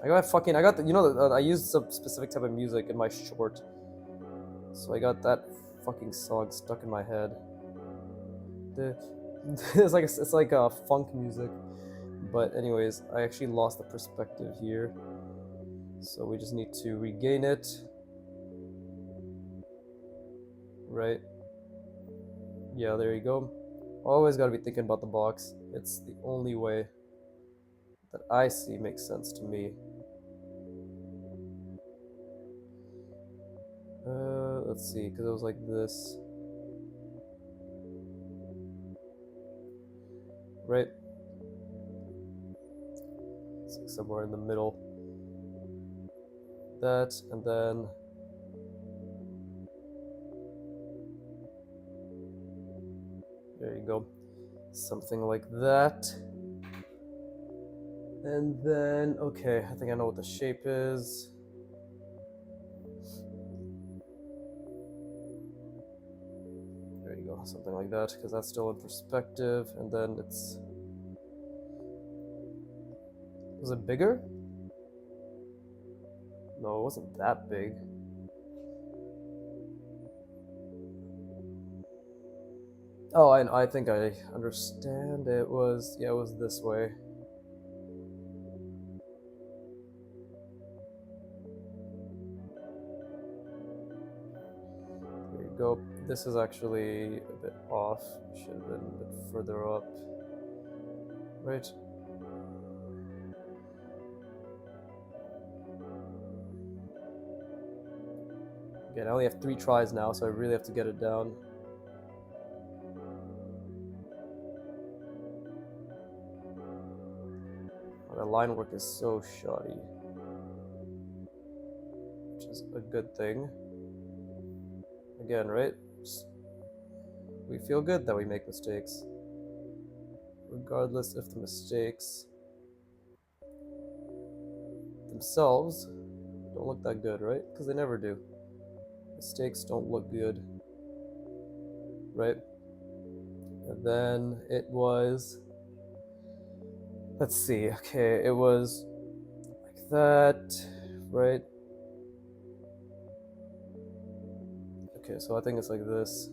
I got the, you know, I used some specific type of music in my short, so I got that fucking song stuck in my head. It's like a funk music, but anyways, I actually lost the perspective here, so we just need to regain it, right? Yeah, there you go. Always got to be thinking about the box. It's the only way that I see makes sense to me. Let's see, because it was like this, right? It's like somewhere in the middle. That, and then there you go, something like that. And then, okay, I think I know what the shape is. There you go, something like that, because that's still in perspective. And then it's, was it bigger? No, it wasn't that big. Oh, I think I understand. It was, yeah, it was this way. There you go. This is actually a bit off. Should have been a bit further up. Right. Again, I only have 3 tries now, so I really have to get it down. The line work is so shoddy, which is a good thing. Again, right? We feel good that we make mistakes, regardless if the mistakes themselves don't look that good, right? Because they never do. Mistakes don't look good, right? And then it was, let's see, okay, it was like that, right? Okay, so I think it's like this.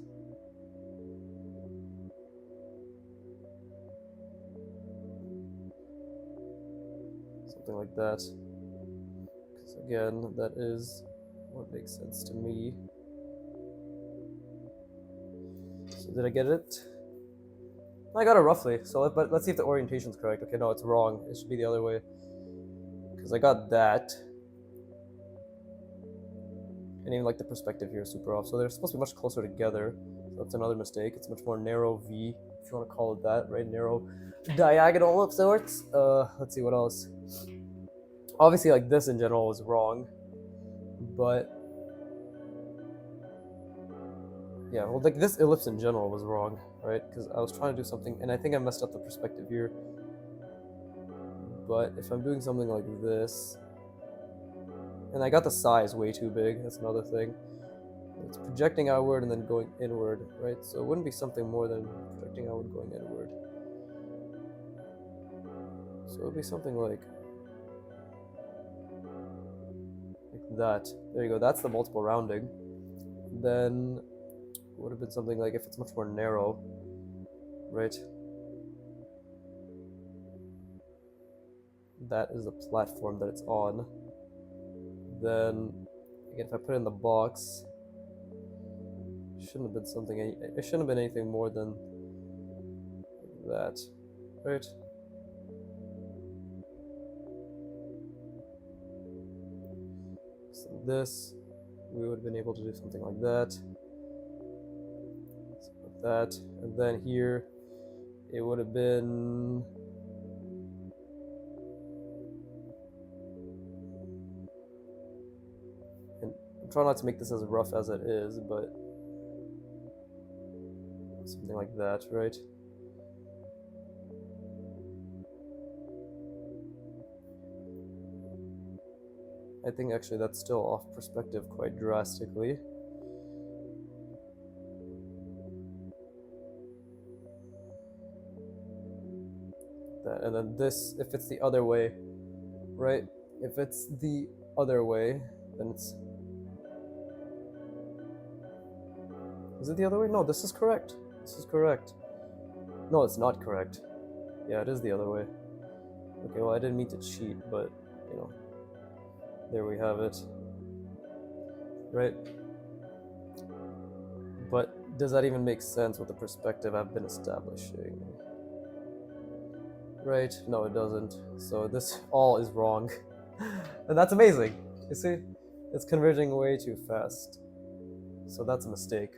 Something like that. Because again, that is what makes sense to me. So did I get it? I got it roughly, so but let's see if the orientation's correct. Okay, no, it's wrong. It should be the other way. Because I got that. And even like the perspective here is super off. So they're supposed to be much closer together. So that's another mistake. It's much more narrow V, if you want to call it that, right? Narrow diagonal of sorts. Let's see what else. Obviously, like this in general is wrong. But yeah, well, like this ellipse in general was wrong, right? Because I was trying to do something, and I think I messed up the perspective here. But if I'm doing something like this, and I got the size way too big, that's another thing. It's projecting outward and then going inward, right? So it wouldn't be something more than projecting outward, going inward. So it would be something like that. There you go, that's the multiple rounding. Then it would have been something like if it's much more narrow, right? That is the platform that it's on. Then again, if I put it in the box, it shouldn't have been something. It shouldn't have been anything more than that, right? So this, we would have been able to do something like that, and then here, it would have been. And I'm trying not to make this as rough as it is, but something like that, right? I think actually that's still off perspective quite drastically. That, and then this, if it's the other way, right? If it's the other way, then it's... Is it the other way? No, this is correct. This is correct. No, it's not correct. Yeah, it is the other way. Okay, well, I didn't mean to cheat, but, you know, there we have it. Right? But does that even make sense with the perspective I've been establishing? Right? No, it doesn't. So this all is wrong. And that's amazing. You see? It's converging way too fast. So that's a mistake.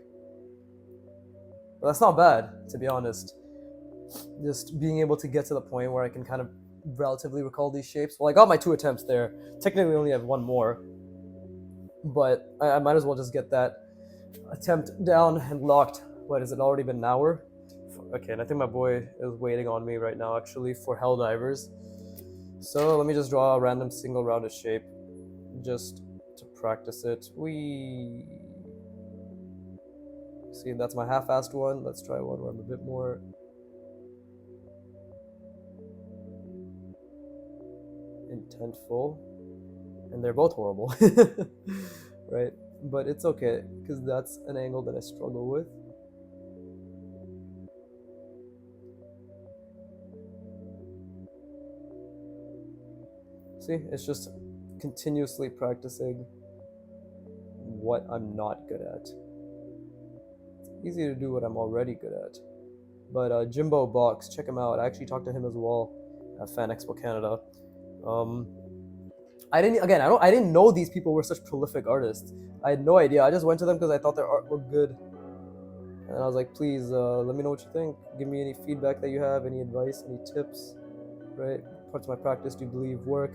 But that's not bad, to be honest. Just being able to get to the point where I can kind of relatively recall these shapes. Well, I got my 2 attempts there. Technically, I only have 1 more. But I might as well just get that attempt down and locked. What, has it already been an hour? Okay, and I think my boy is waiting on me right now, actually, for hell divers. So let me just draw a random single rounded shape just to practice it. See, that's my half-assed one. Let's try one where I'm a bit more... intentful. And they're both horrible. Right? But it's okay, because that's an angle that I struggle with. See, it's just continuously practicing what I'm not good at. It's easy to do what I'm already good at. But Jimbo Box, check him out. I actually talked to him as well at Fan Expo Canada. I didn't know these people were such prolific artists. I had no idea. I just went to them because I thought their art looked good. And I was like, please, let me know what you think. Give me any feedback that you have, any advice, any tips, right? Parts of my practice do you believe work?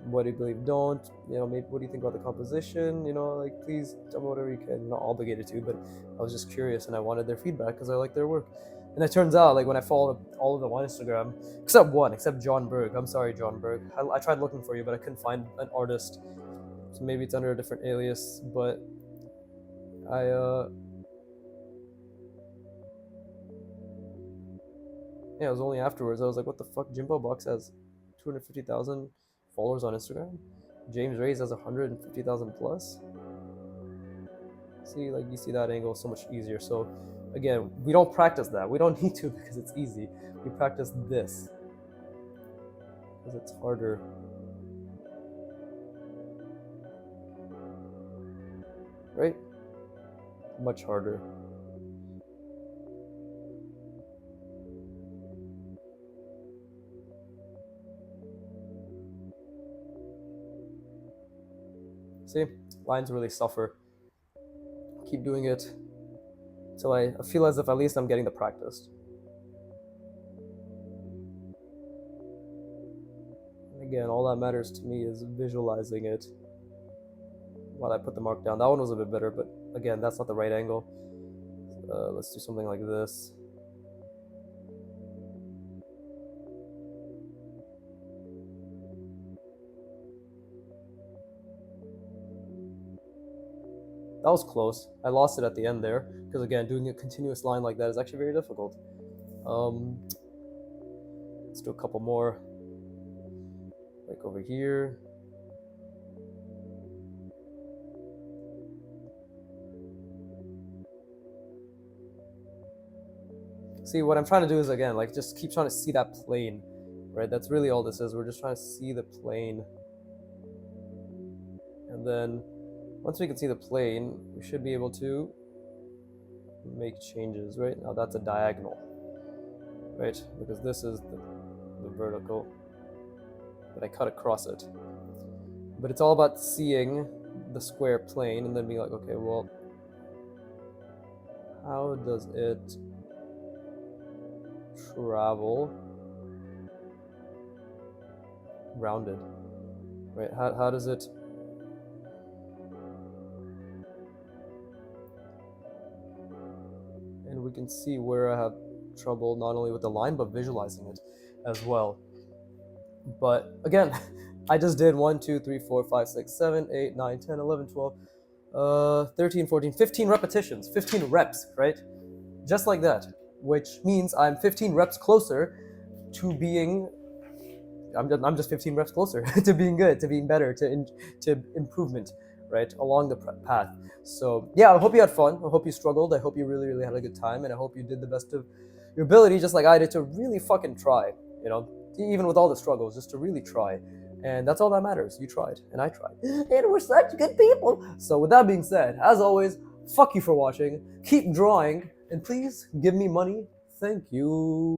What do you believe don't? You know, maybe what do you think about the composition? You know, like, please tell me whatever you can. Not obligated to, but I was just curious and I wanted their feedback because I like their work. And it turns out, like, when I followed all of them on Instagram, except John Berg. I'm sorry, John Berg. I tried looking for you, but I couldn't find an artist. So maybe it's under a different alias, but yeah, it was only afterwards. I was like, what the fuck? Jimbo Box has 250,000 followers on Instagram. James Reyes has 150,000 plus. See, like, you see that angle so much easier. So again, we don't practice that. We don't need to because it's easy. We practice this because it's harder. Right? Much harder. See, lines really suffer. Keep doing it till I feel as if at least I'm getting the practice. And again, all that matters to me is visualizing it while I put the mark down. That one was a bit better, but again, that's not the right angle. Let's do something like this. That was close. I lost it at the end there, because again, doing a continuous line like that is actually very difficult. Let's do a couple more. Like over here. See, what I'm trying to do is, again, like, just keep trying to see that plane, right? That's really all this is. We're just trying to see the plane. And then once we can see the plane, we should be able to make changes, right? Now that's a diagonal, right? Because this is the vertical, but I cut across it. But it's all about seeing the square plane and then being like, okay, well, how does it travel rounded, right? How does it we can see where I have trouble not only with the line but visualizing it as well. But again, I just did 1, 2, 3, 4, 5, 6, 7, 8, 9, 10, 11, 12, 13, 14, 15 repetitions, 15 reps, right? Just like that, which means I'm 15 reps closer to being. I'm just 15 reps closer to being good, to being better, to improvement, right, along the path. So yeah, I hope you had fun. I hope you struggled. I hope you really, really had a good time, and I hope you did the best of your ability, just like I did, to really fucking try. You know, even with all the struggles, just to really try. And that's all that matters. You tried, and I tried, and we're such good people. So with that being said, as always, fuck you for watching. Keep drawing, and please give me money. Thank you.